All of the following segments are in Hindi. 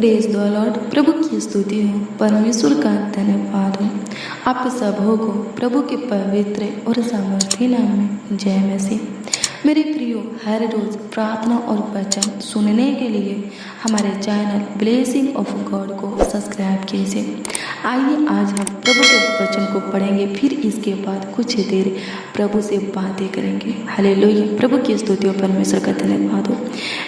Praise the Lord. प्रभु की स्तुति हो, परमेश्वर का धन्यवाद हो। आप सबों को प्रभु के पवित्र और सामर्थी नाम में जय मसीह। मेरे प्रियो, हर रोज़ प्रार्थना और वचन सुनने के लिए हमारे चैनल ब्लेसिंग ऑफ गॉड को सब्सक्राइब कीजिए। आइए आज हम प्रभु के वचन को पढ़ेंगे, फिर इसके बाद कुछ देर प्रभु से बातें करेंगे। हालेलुया। प्रभु की स्तुति और परमेश्वर का धन्यवाद हो।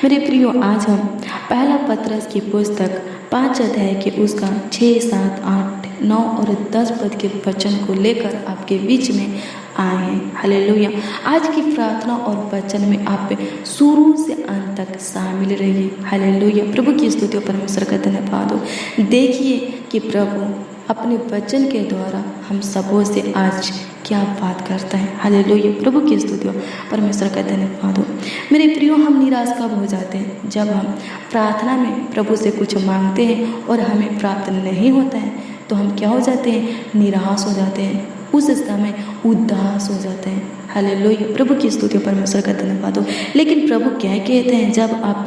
मेरे प्रियो, आज हम पहला पत्रस की पुस्तक 5 अध्याय के उसका 6, 7, 8, 9 और 10 पद के वचन को लेकर आपके बीच में आए हैं। हालेलुया। आज की प्रार्थना और वचन में आप शुरू से अंत तक शामिल रहिए। हालेलुया। प्रभु की स्तुति और परमेश्वर का धन्यवाद हो। देखिए कि प्रभु अपने वचन के द्वारा हम सबों से आज क्या बात करता है। हालेलुया। प्रभु की स्तुति और परमेश्वर का धन्यवाद हो। मेरे प्रियो, हम निराश कब हो जाते हैं? जब हम प्रार्थना में प्रभु से कुछ मांगते हैं और हमें प्राप्त नहीं होता है तो हम क्या हो जाते हैं? निराश हो जाते हैं, उस समय उदास हो जाते हैं। हालेलुया। प्रभु की स्तुति परमेश्वर का धन्यवाद हो। लेकिन प्रभु क्या कहते हैं? जब आप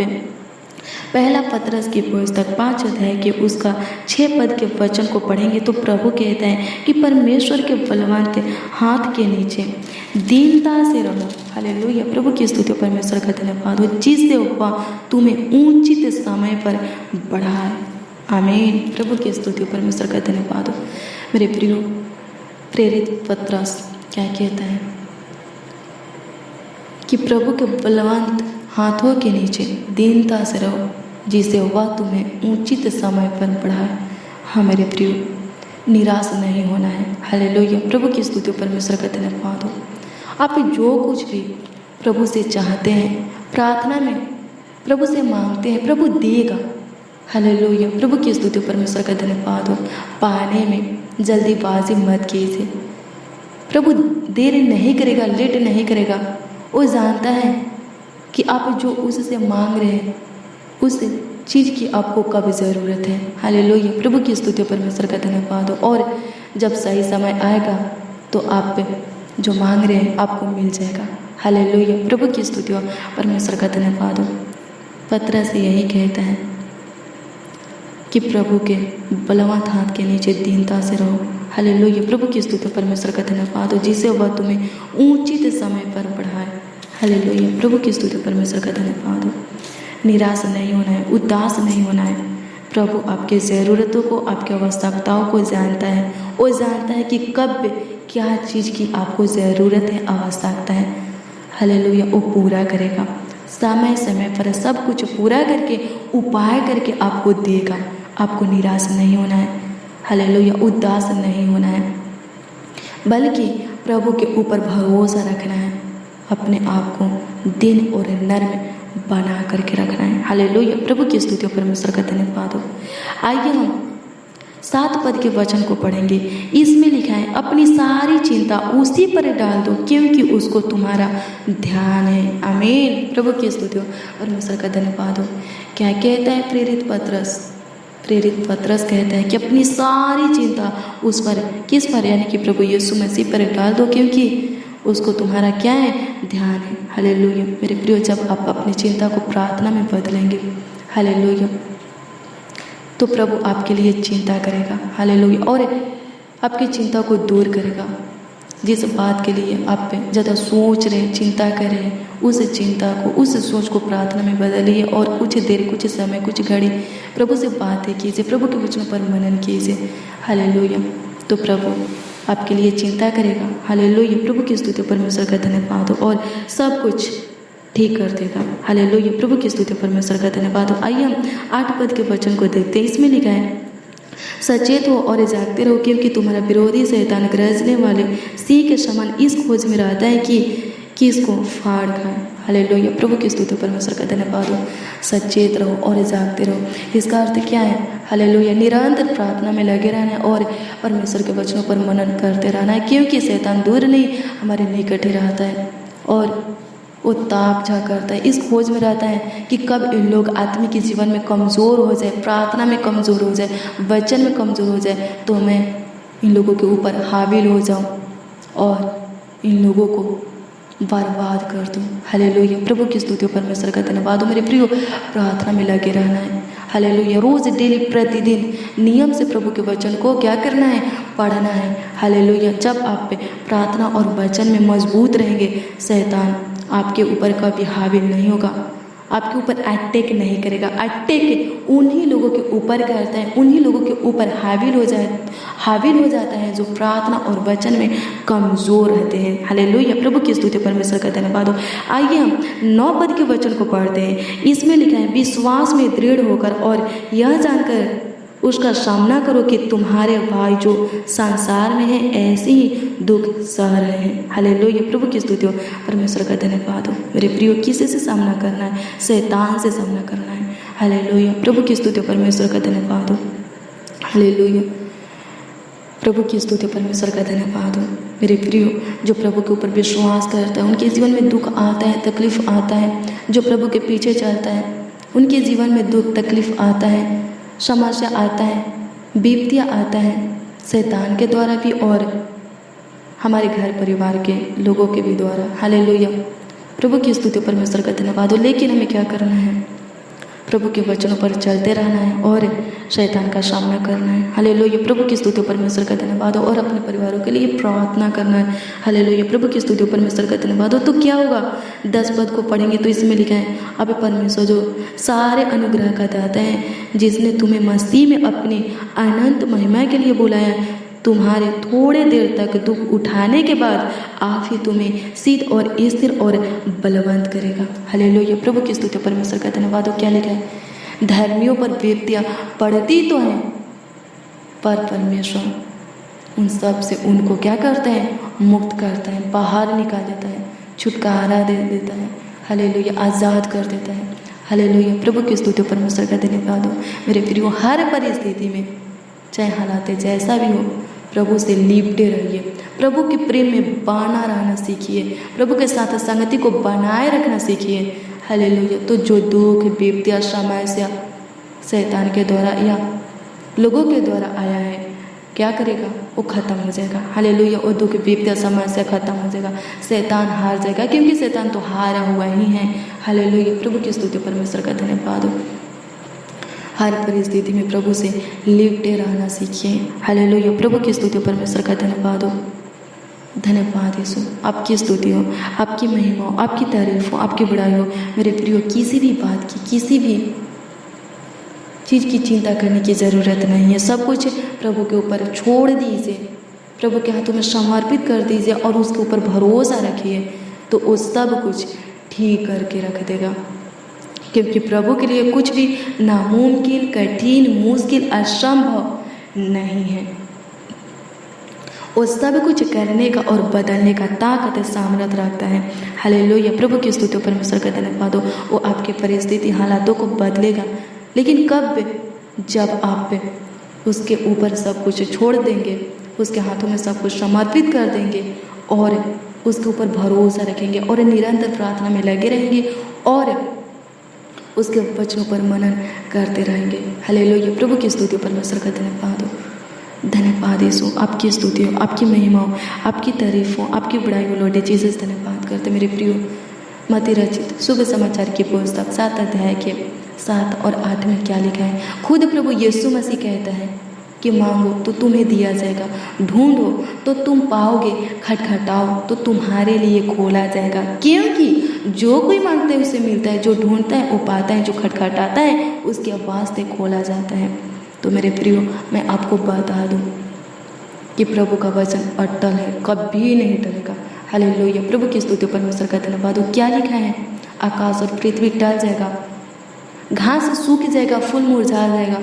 पहला पत्रस की पुस्तक 5 अध्याय के उसका 6 पद के वचन को पढ़ेंगे तो प्रभु कहते हैं कि परमेश्वर के बलवंत हाथ के नीचे दीनता से रहो। हालेलुया। प्रभु की स्तुति परमेश्वर का धन्यवाद हो, जिससे वह तुम्हें उचित समय पर बढ़ाए। आमीन। प्रभु की स्तुति परमेश्वर का धन्यवाद हो। मेरे प्रियो, प्रेरित पत्रस क्या कहता है कि प्रभु के बलवंत हाथों के नीचे दीनता से रहो, जिससे वह तुम्हें उचित समय पर बढ़ाए। हाँ मेरे प्रियो, निराश नहीं होना है। हालेलुया। प्रभु की स्तुति परमेश्वर का धन्यवाद हो। आप जो कुछ भी प्रभु से चाहते हैं, प्रार्थना में प्रभु से मांगते हैं, प्रभु देगा। हालेलुया। प्रभु की स्तुति परमेश्वर का धन्यवाद हो। पाने में जल्दीबाजी मत कीजिए। प्रभु देर नहीं करेगा, लेट नहीं करेगा। वो जानता है कि आप जो उससे मांग रहे हैं उस चीज़ की आपको कब ज़रूरत है। हालेलुया। प्रभु की स्तुति परमेश्वर का धन्यवाद हो। और जब सही समय आएगा तो आप जो मांग रहे हैं आपको मिल जाएगा। हालेलुया। प्रभु की स्तुति परमेश्वर का धन्यवाद हो। पत्रस यही कहता है कि प्रभु के बलवंत हाथ के नीचे दीनता से रहो। हालेलुया। प्रभु की स्तुति परमेश्वर का धन्यवाद हो, जिससे वह तुम्हें उचित समय पर बढ़ाए। हालेलुया। प्रभु की स्तुति परमेश्वर का धन्यवाद हो। निराश नहीं होना है, उदास नहीं होना है। प्रभु आपके ज़रूरतों को, आपकी आवश्यकताओं को जानता है। वो जानता है कि कब क्या चीज़ की आपको ज़रूरत है, आवश्यकता है। हालेलुया। वो पूरा करेगा समय समय पर, सब कुछ पूरा करके, उपाय करके आपको देगा। आपको निराश नहीं होना है। हालेलुया। उदास नहीं होना है, बल्कि प्रभु के ऊपर भरोसा रखना है। अपने आप को दिन और नर्म बना करके रखना है। हालेलुया। प्रभु की स्तुति और परमेश्वर का धन्यवाद हो। आइए हम 7 पद के वचन को पढ़ेंगे। इसमें लिखा है, अपनी सारी चिंता उसी पर डाल दो, क्योंकि उसको तुम्हारा ध्यान है। आमीन। प्रभु की स्तुति और परमेश्वर का धन्यवाद हो। क्या कहता है प्रेरित पत्रस? प्रेरित पत्रस कहता है कि अपनी सारी चिंता उस पर, किस पर? यानी कि प्रभु यीशु मसीह पर डाल दो, क्योंकि उसको तुम्हारा क्या है? ध्यान है। हालेलुया। मेरे प्रियो, जब आप अपनी चिंता को प्रार्थना में बदलेंगे, हालेलुया, तो प्रभु आपके लिए चिंता करेगा। हालेलुया। और आपकी चिंता को दूर करेगा। जिस बात के लिए आप ज़्यादा सोच रहे, चिंता कर रहे हैं, उस चिंता को, उस सोच को प्रार्थना में बदलिए और कुछ देर, कुछ समय, कुछ घड़ी प्रभु से बातें कीजिए, प्रभु के वचनों पर मनन कीजिए। हालेलुया। तो प्रभु आपके लिए चिंता करेगा। हालेलुया। प्रभु की स्तुति परमेश्वर का धन्यवाद हो। और सब कुछ ठीक कर देगा। हालेलुया। प्रभु की स्तुति परमेश्वर का धन्यवाद हो। आइए हम 8 पद के वचन को देखते हैं। इसमें लिखा है, सचेत हो और जागते रहो, क्योंकि तुम्हारा विरोधी शैतान गरजने वाले सिंह के समान इस खोज में रहता है कि किसको फाड़ खाए। हालेलुया। प्रभु की स्तुति परमेश्वर का धन्यवाद हो। सचेत रहो और जागते रहो। इसका अर्थ क्या है? हालेलुया। निरंतर प्रार्थना में लगे रहना है और परमेश्वर के वचनों पर मनन करते रहना है, क्योंकि शैतान दूर नहीं, हमारे निकट ही रहता है और वो ताक झाँक करता है। इस खोज में रहता है कि कब इन लोग आत्मिक के जीवन में कमज़ोर हो जाए, प्रार्थना में कमज़ोर हो जाए, वचन में कमज़ोर हो जाए, तो मैं इन लोगों के ऊपर हाविल हो जाऊं और इन लोगों को बर्बाद कर दूं। हालेलुया। प्रभु की स्तुति परमेश्वर का धन्यवाद हो। मेरे प्रियो, प्रार्थना में लगे रहना है। हालेलुया। रोज़ डेली प्रतिदिन नियम से प्रभु के वचन को क्या करना है, पढ़ना है। हालेलुया। जब आप प्रार्थना और वचन में मजबूत रहेंगे, शैतान आपके ऊपर कभी हावी नहीं होगा, आपके ऊपर अटैक नहीं करेगा। अटैक उन्हीं लोगों के ऊपर करता है, उन्हीं लोगों के ऊपर हावी हो जाता है जो प्रार्थना और वचन में कमज़ोर रहते हैं। हालेलुया। प्रभु की स्तुति, परमेश्वर का धन्यवाद हो। आइए हम 9 पद के वचन को पढ़ते हैं। इसमें लिखा है, विश्वास में दृढ़ होकर और यह जानकर उसका सामना करो कि तुम्हारे भाई जो संसार में है ऐसे ही दुख सह रहे हैं। हालेलुया। प्रभु की स्तुति हो, परमेश्वर का धन्यवाद हो। मेरे प्रियो, किसी से सामना करना है, शैतान से सामना करना है। हालेलुया। प्रभु की स्तुति हो, परमेश्वर का धन्यवाद हो। हालेलुया। प्रभु की स्तुति, परमेश्वर का धन्यवाद हो। मेरे प्रियो, जो प्रभु के ऊपर विश्वास करता है उनके जीवन में दुख आता है, तकलीफ आता है। जो प्रभु के पीछे चलता है उनके जीवन में दुख तकलीफ आता है, समस्या आता है, विपत्तियाँ आता है, शैतान के द्वारा भी और हमारे घर परिवार के लोगों के भी द्वारा। हालेलुया। प्रभु की स्तुति, परमेश्वर का धन्यवाद हो। लेकिन हमें क्या करना है, प्रभु के वचनों पर चलते रहना है और शैतान का सामना करना है। हालेलुया। प्रभु की स्तुति, परमेश्वर का धन्यवाद हो। और अपने परिवारों के लिए प्रार्थना करना है। हालेलुया। प्रभु की स्तुति, परमेश्वर का धन्यवाद हो। तो क्या होगा, 10 पद को पढ़ेंगे तो इसमें लिखा है, अब परमेश्वर जो सारे अनुग्रह का दाता है, जिसने तुम्हें मसीह में अपनी अनंत महिमा के लिए बुलाया, तुम्हारे थोड़े देर तक दुख उठाने के बाद आप ही तुम्हें सिद्ध और स्थिर और बलवंत करेगा। हालेलुया। प्रभु की स्तुति, परमेश्वर का धन्यवाद हो। क्या लिखा है, धर्मियों पर विपत्तियाँ पड़ती तो हैं, पर परमेश्वर उन सब से उनको क्या करता है, मुक्त करता है, बाहर निकाल देता है, छुटकारा दे देता है। हालेलुया। आज़ाद कर देता है। हालेलुया। प्रभु की स्तुति, परमेश्वर का धन्यवाद हो। मेरे प्रियो, हर परिस्थिति में चाहे हालात जैसा भी हो, प्रभु से लिपटे रहिए, प्रभु के प्रेम में बना रहना सीखिए, प्रभु के साथ संगति को बनाए रखना सीखिए। हालेलुया। तो जो दुख, विपत्तियाँ, समस्या शैतान के द्वारा या लोगों के द्वारा आया है, क्या करेगा, वो खत्म हो जाएगा। हालेलुया। वो दुख, विपत्तियाँ, समस्या खत्म हो जाएगा, शैतान हार जाएगा, क्योंकि शैतान तो हारा हुआ ही है। हालेलुया। प्रभु की स्तुति, परमेश्वर का धन्यवाद हो। हर परिस्थिति में प्रभु से लिपटे रहना सीखिए। हालेलुया। प्रभु की स्तुति, परमेश्वर का धन्यवाद हो। धन्यवाद यीशु, आपकी स्तुति हो, आपकी महिमा हो, आपकी तारीफ हो, आपकी बड़ाई हो। मेरे प्रियो, किसी भी बात की, किसी भी चीज़ की चिंता करने की ज़रूरत नहीं है। सब कुछ प्रभु के ऊपर छोड़ दीजिए, प्रभु के हाथों में समर्पित कर दीजिए और उसके ऊपर भरोसा रखिए, तो वो सब कुछ ठीक करके रख देगा। क्योंकि प्रभु के लिए कुछ भी नामुमकिन, कठिन, मुश्किल, असंभव नहीं है। वो सब कुछ करने का और बदलने का ताकत, सामर्थ रखता है। हालेलुया। प्रभु की स्तुति, परमेश्वर का धन्यवाद हो। वो आपके परिस्थिति, हालातों को बदलेगा, लेकिन कब, जब आप उसके ऊपर सब कुछ छोड़ देंगे, उसके हाथों में सब कुछ समर्पित कर देंगे और उसके ऊपर भरोसा रखेंगे और निरंतर प्रार्थना में लगे रहेंगे और उसके वचनों पर मनन करते रहेंगे। हालेलुया। प्रभु की स्तुति, परमेश्वर का धन्यवाद हो। धन्यवाद यीशु, आपकी स्तुति हो, आपकी महिमा हो, आपकी तारीफ हो, आपकी बड़ाई हो। लॉर्ड जीसस, धन्यवाद करते। मेरे प्रियो, मत्ती रचित शुभ समाचार की पुस्तक 7 अध्याय के 7 और 8 में क्या लिखा है, खुद प्रभु यीशु मसीह कहता है कि मांगो तो तुम्हें दिया जाएगा, ढूंढो तो तुम पाओगे, खटखटाओ तो तुम्हारे लिए खोला जाएगा। क्योंकि जो कोई मांगता है उसे मिलता है, जो ढूंढता है वो पाता है, जो खटखटाता है उसके वास्ते खोला जाता है। तो मेरे प्रियो, मैं आपको बता दूं कि प्रभु का वचन अटल है, कभी नहीं टलेगा। हालेलुया। प्रभु की स्तुति, परमेश्वर का धन्यवाद हो। क्या लिखा है, आकाश और पृथ्वी टल जाएगा, घास सूख जाएगा, फूल मुरझा जाएगा,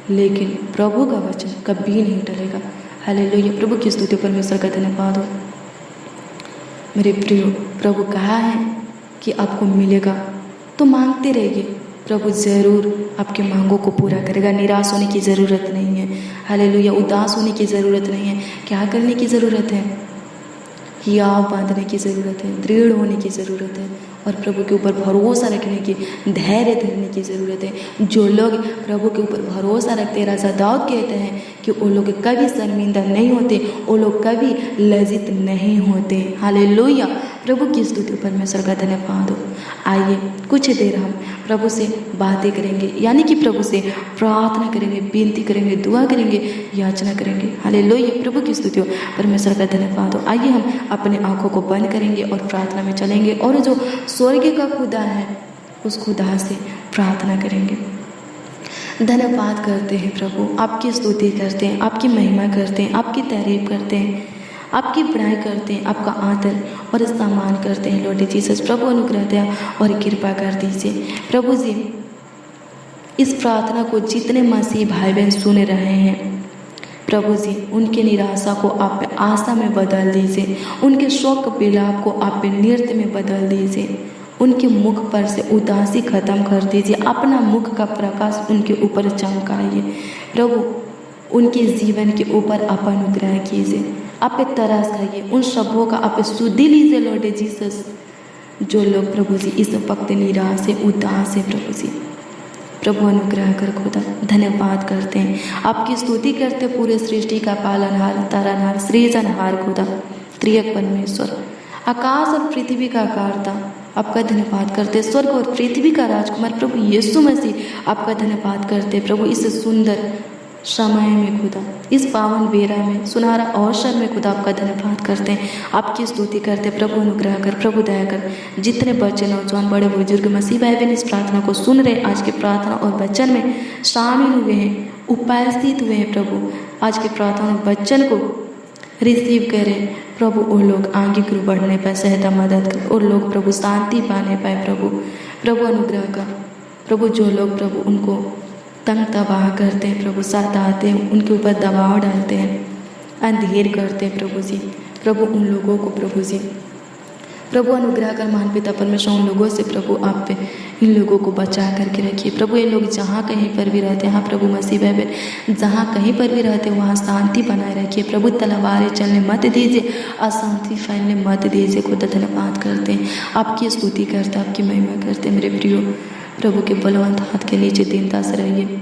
लेकिन प्रभु का वचन कभी नहीं टलेगा। हालेलुया। प्रभु की स्तुति, परमेश्वर का धन्यवाद हो। मेरे प्रियो, प्रभु कहा है कि आपको मिलेगा, तो मांगते रहिए, प्रभु ज़रूर आपके मांगों को पूरा करेगा। निराश होने की ज़रूरत नहीं है। हालेलुया। उदास होने की ज़रूरत नहीं है। क्या करने की ज़रूरत है, हियाव बांधने की ज़रूरत है, दृढ़ होने की ज़रूरत है और प्रभु के ऊपर भरोसा रखने की, धैर्य धरने की ज़रूरत है। जो लोग प्रभु के ऊपर भरोसा रखते हैं, राजा दाऊद कहते हैं कि वो लोग कभी शर्मिंदा नहीं होते, वो लोग कभी लज्जित नहीं होते। हालेलुया, प्रभु की स्तुति परमेश्वर का धन्यवाद हो। आइए कुछ देर हम प्रभु से बातें करेंगे, यानी कि प्रभु से प्रार्थना करेंगे, विनती करेंगे, दुआ करेंगे, याचना करेंगे। हालेलुया, प्रभु की स्तुति हो, परमेश्वर का धन्यवाद हो। आइए हम अपने आंखों को बंद करेंगे और प्रार्थना में चलेंगे और जो स्वर्ग का खुदा है उस खुदा से प्रार्थना करेंगे। धन्यवाद करते हैं प्रभु, आपकी स्तुति करते हैं, आपकी महिमा करते हैं, आपकी तारीफ करते हैं, आपकी बड़ाई करते हैं, आपका आदर और सम्मान करते हैं। लॉर्ड जीसस, प्रभु अनुग्रह दया और कृपा कर दीजिए। प्रभु जी, इस प्रार्थना को जितने मसीह भाई बहन सुन रहे हैं प्रभु जी, उनके निराशा को आप आशा में बदल दीजिए, उनके शोक विलाप को आप नृत्य में बदल दीजिए, उनके मुख पर से उदासी खत्म कर दीजिए, अपना मुख का प्रकाश उनके ऊपर चमकाइए। प्रभु, उनके जीवन के ऊपर आप अनुग्रह कीजिए, आप तरस खाइए, उन शब्दों का आप शुद्धि लीजिए। लॉर्ड जीसस, जो लोग प्रभु जी इस वक्त निराश है, उदास है प्रभु जी, प्रभु अनुग्रह कर खुदा। धन्यवाद करते हैं, आपकी स्तुति करते पूरे सृष्टि का पालनहार, तारनहार, सृजनहार खुदा, त्रिएक परमेश्वर, आकाश और पृथ्वी का आकारता, आपका धन्यवाद करते। स्वर्ग और पृथ्वी का राजकुमार प्रभु यीशु मसीह, आपका धन्यवाद करते प्रभु। इस सुंदर समय में खुदा, इस पावन बेरा में, सुनहरा अवसर में खुदा आपका धन्यवाद करते हैं, आपकी स्तुति करते। प्रभु अनुग्रह कर, प्रभु दया कर। जितने बच्चे, नौजवान, बड़े बुजुर्ग मसीह भाई बहन इस प्रार्थना को सुन रहे, आज की प्रार्थना और वचन में शामिल हुए हैं, उपस्थित हुए हैं प्रभु, आज की प्रार्थना और वचन को रिसीव करें प्रभु। वो लोग आगे की ओर बढ़ने पाए, सहायता मदद कर, और लोग प्रभु शांति पाने पाए प्रभु। प्रभु अनुग्रह कर प्रभु। जो लोग प्रभु उनको तंग तबाह करते हैं प्रभु, साथ आते हैं, उनके ऊपर दबाव डालते हैं, अंधेर करते हैं प्रभु जी, प्रभु उन लोगों को प्रभु जी, प्रभु अनुग्रह कर महान पिता परमेश्वर, उन लोगों से प्रभु आप इन लोगों को बचा करके रखिए प्रभु। ये लोग जहाँ कहीं पर भी रहते हैं, हाँ प्रभु मसीह बहन जहाँ कहीं पर भी रहते हैं वहाँ शांति बनाए रखिए प्रभु। तलवारें चलने मत दीजिए, अशांति फैलने मत दीजिए। खुदा धन्यवाद करते हैं, आपकी स्तुति करते, आपकी महिमा करते। मेरे प्रियो, प्रभु के बलवंत हाथ के नीचे दीनता से रहिए,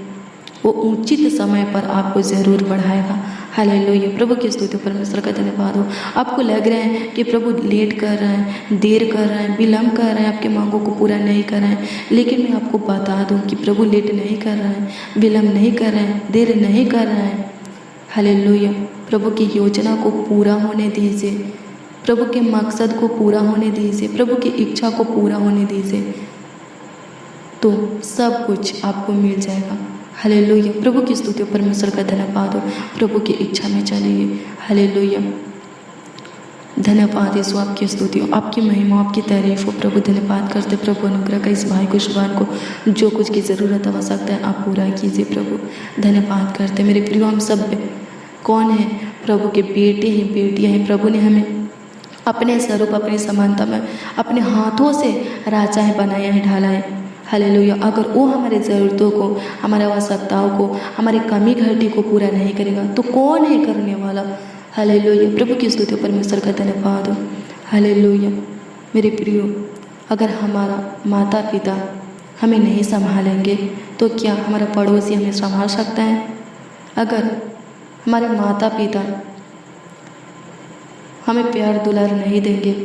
वो उचित समय पर आपको ज़रूर बढ़ाएगा। हालेलुया, प्रभु की स्तुति परमेश्वर का धन्यवाद हो। आपको लग रहा है कि प्रभु लेट कर रहे हैं, देर कर रहे हैं, विलम्ब कर रहे हैं, आपके मांगों को पूरा नहीं कर रहे हैं, लेकिन मैं आपको बता दूं कि प्रभु लेट नहीं कर रहे हैं, विलम्ब नहीं कर रहे हैं, देर नहीं कर रहे हैं। हालेलुया, प्रभु की योजना को पूरा होने दीजिए, प्रभु के मकसद को पूरा होने दीजिए, प्रभु की इच्छा को पूरा होने दीजिए, तो सब कुछ आपको मिल जाएगा। हालेलुया, प्रभु की स्तुति परमेश्वर का धन्यवाद हो। प्रभु की इच्छा में चलिए। हालेलुया, धन्यवाद यीशु, आपकी स्तुति हो, आपकी महिमा, आपकी तारीफ हो प्रभु। धन्यवाद करते प्रभु। अनुग्रह का इस भाई को, शुभान को जो कुछ की ज़रूरत आवश्यकता है आप पूरा कीजिए प्रभु। धन्यवाद करते मेरे प्रियो। हम सब कौन है प्रभु के बेटे हैं, बेटियाँ हैं। प्रभु ने हमें अपने स्वरूप, अपनी समानता में अपने हाथों से राजाएँ बनाया है, ढाला है। हालेलुया, अगर वो हमारे ज़रूरतों को, हमारे आवश्यकताओं को, हमारे कमी घटी को पूरा नहीं करेगा तो कौन है करने वाला। हालेलुया, प्रभु की स्तुति परमेश्वर का धन्यवाद हो। हालेलुया, मेरे प्रियो, अगर हमारा माता पिता हमें नहीं संभालेंगे तो क्या हमारा पड़ोसी हमें संभाल सकता है। अगर हमारे माता पिता हमें प्यार दुलार नहीं देंगे,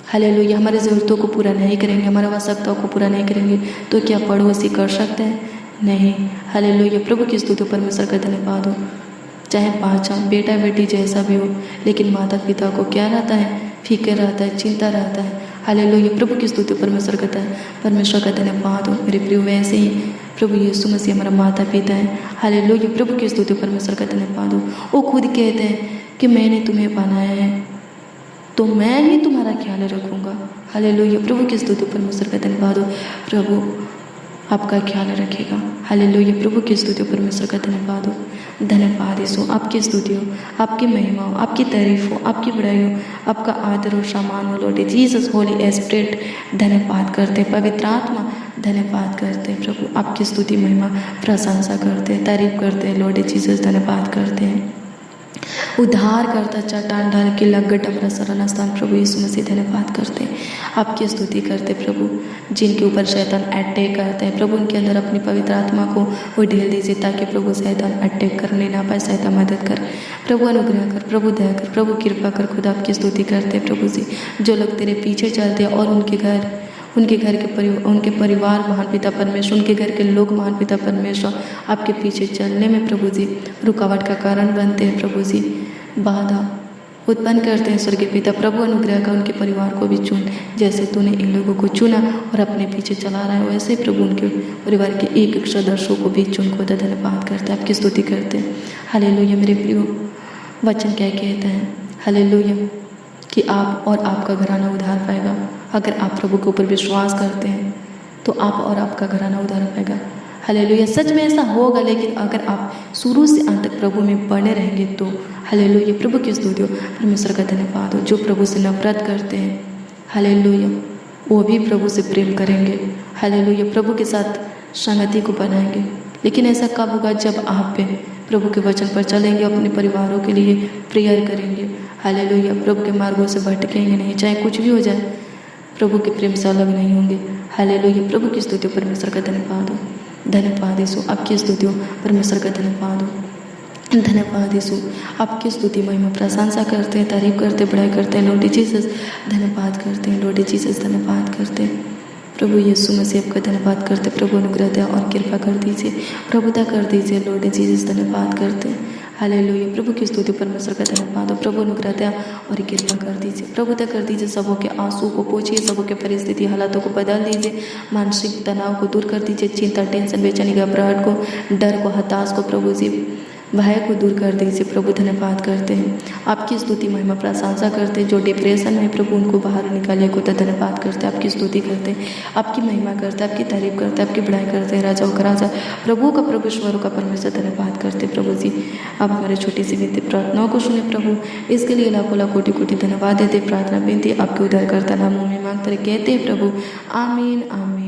हालेलुया, हमारी ज़रूरतों को पूरा नहीं करेंगे, हमारी आवश्यकताओं को पूरा नहीं करेंगे तो क्या पड़ोसी कर सकते हैं। नहीं। हालेलुया, प्रभु की स्तुति परमेश्वर का धन्यवाद हो। चाहे बाचा बेटा बेटी जैसा भी हो, लेकिन माता पिता को क्या रहता है, फिक्र रहता है, चिंता रहता है। हालेलुया, प्रभु की स्तुति परमेश्वर का धन्यवाद हो। मेरे प्रिय, वैसे ही प्रभु यीशु मसीह हमारा माता पिता है। हालेलुया, प्रभु की स्तुति परमेश्वर का धन्यवाद हो। वो खुद कहते हैं कि मैंने तुम्हें बनाया है तो मैं ही तुम्हारा ख्याल रखूँगा। हालेलुया, प्रभु की स्तुति परमेश्वर का धन्यवाद हो। प्रभु आपका ख्याल रखेगा। हालेलुया, प्रभु की स्तुति परमेश्वर का धन्यवाद हो। धन्यवाद यीशु, आपकी स्तुति हो, आपकी महिमा हो, आपकी तारीफ हो, आपकी बड़ाई हो, आपका आदर हो, सम्मान हो। लॉर्ड जीसस, होली स्पिरिट धन्यवाद करते, पवित्र आत्मा धन्यवाद करते प्रभु। आपकी स्तुति, महिमा, प्रशंसा करते, तारीफ करते। लॉर्ड जीसस धन्यवाद करते हैं। उद्धार करता चट्टान ढाल के लग डबरा शरण स्थान प्रभु यीशु मसीह धन्यवाद करते हैं, आपकी स्तुति करते प्रभु। जिनके ऊपर शैतान अटैक करता है प्रभु, उनके अंदर अपनी पवित्र आत्मा को वो ढेल दीजिए ताकि प्रभु शैतान अटैक करने ना पाए। शैतान मदद कर प्रभु, अनुग्रह कर प्रभु, दया कर प्रभु, कृपा कर। खुद आपकी स्तुति करते प्रभु जी। जो लोग तेरे पीछे चलते हैं और उनके घर के उनके परिवार महान पिता परमेश्वर, उनके घर के लोग महान पिता परमेश्वर आपके पीछे चलने में प्रभु जी रुकावट का कारण बनते हैं प्रभु जी, बाधा उत्पन्न करते हैं स्वर्गीय पिता प्रभु। अनुग्रह का उनके परिवार को भी चुन, जैसे तूने इन लोगों को चुना और अपने पीछे चला रहा है वैसे प्रभु उनके परिवार के एक एक सदस्यों को भी चुन को धन्यवाद करते हैं, आपकी स्तुति करते हैं। हालेलुया। मेरे प्रियो, वचन क्या कहते हैं? हालेलुया कि आप और आपका घराना उद्धार पाएगा। अगर आप प्रभु के ऊपर विश्वास करते हैं तो आप और आपका घराना उद्धार पाएगा। हालेलुया। सच में ऐसा होगा, लेकिन अगर आप शुरू से अंत तक प्रभु में बने रहेंगे तो हालेलुया। प्रभु की स्तुति हो, परमेश्वर का धन्यवाद हो। जो प्रभु से नफरत करते हैं हालेलुया, वो भी प्रभु से प्रेम करेंगे। हालेलुया। प्रभु के साथ संगति को बनाएंगे। लेकिन ऐसा कब होगा? जब आप पे प्रभु के वचन पर चलेंगे, अपने परिवारों के लिए प्रेयर करेंगे। हालेलुया। प्रभु के मार्गों से भटकेंगे नहीं, चाहे कुछ भी हो जाए प्रभु के प्रेम से अलग नहीं होंगे। हालेलुया। प्रभु की स्तुति हो, परमेश्वर का धन्यवाद हो। धन्यवाद यीशु, आपकी स्तुति हो, परमेश्वर का धन्यवाद हो। धन्यवाद यीशु, आपकी स्तुति महिमा प्रशंसा करते हैं, तारीफ करते, बड़ाई करते हैं। लॉर्ड जीसस धन्यवाद करते हैं, लॉर्ड जीसस धन्यवाद करते हैं। प्रभु यीशु मसीह आपका धन्यवाद करते। प्रभु अनुग्रह दया और कृपा कर दीजिए, प्रभुता कर दीजिए। लॉर्ड जीसस धन्यवाद करते हैं। हालेलुया। प्रभु की स्तुति, परमेश्वर का धन्यवाद हो। प्रभु अनुग्रह दया और कृपा कर दीजिए, प्रभुता कर दीजिए। सबों के आंसू को पोंछिए, सबों के परिस्थिति हालातों को बदल दीजिए। मानसिक तनाव को दूर कर दीजिए, चिंता, टेंशन, बेचैनी, घबराहट को, डर को, हताश को प्रभु जी भय को दूर कर दीजिए। प्रभु धन्यवाद करते हैं, आपकी स्तुति महिमा प्रशंसा करते हैं। जो डिप्रेशन में प्रभु उनको बाहर निकालिए को धन्यवाद करते हैं, आपकी स्तुति करते हैं, आपकी महिमा करते हैं, आपकी तारीफ करते हैं, आपकी बढ़ाई करते हैं। राजाओं का राजा, प्रभु का प्रभु, ईश्वरों का परमेश्वर धन्यवाद करते हैं। प्रभु जी आप हमारे छोटी सी विनती प्रार्थनाओं को सुने प्रभु, इसके लिए लाखों लाख कोटि कोटि धन्यवाद देते। प्रार्थना विनती आपके उद्धारकर्ता नामों में मांगते कहते हैं प्रभु, आमीन आमीन।